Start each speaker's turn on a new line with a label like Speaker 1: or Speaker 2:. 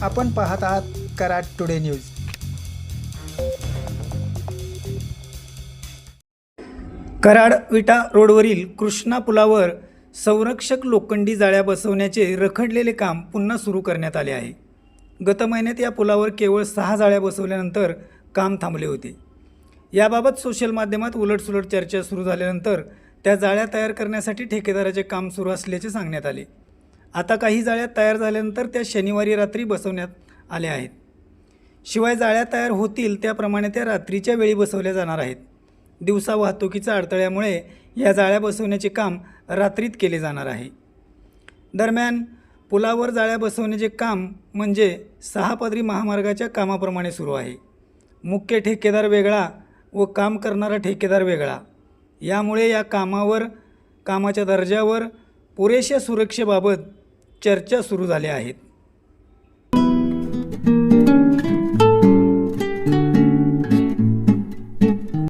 Speaker 1: आपण पाहत आहात कराड टुडे न्यूज। कराड विटा रोडवरील कृष्णा पुलावर संरक्षक लोखंडी जाळ्या बसवण्याचे रखडलेले काम पुन्हा सुरू करण्यात आले आहे। गत महिन्यात या पुलावर केवळ 6 जाळ्या बसवल्यानंतर काम थांबले होते। याबाबत सोशल माध्यमात उलटसुलट चर्चा सुरू झाल्यानंतर त्या जाळ्या तयार करण्यासाठी ठेकेदाराचे काम सुरू असल्याचे सांगण्यात आले। आता काही जाळ्या तयार झाल्यानंतर त्या शनिवारी रात्री बसवण्यात आल्या आहेत। शिवाय जाळ्या तयार होतील त्याप्रमाणे त्या रात्रीच्या वेळी बसवल्या जाणार आहेत। दिवसा वाहतुकीच्या अडथळ्यामुळे या जाळ्या बसवण्याचे काम रात्रीत केले जाणार आहे। दरम्यान पुलावर जाळ्या बसवण्याचे काम म्हणजे 6 पदरी महामार्गाच्या कामाप्रमाणे सुरू आहे। मुख्य ठेकेदार वेगळा व काम करणारा ठेकेदार वेगळा। यामुळे या कामाच्या दर्जावर पुरेशा सुरक्षेबाबत चर्चा सुरू झाल्या आहेत।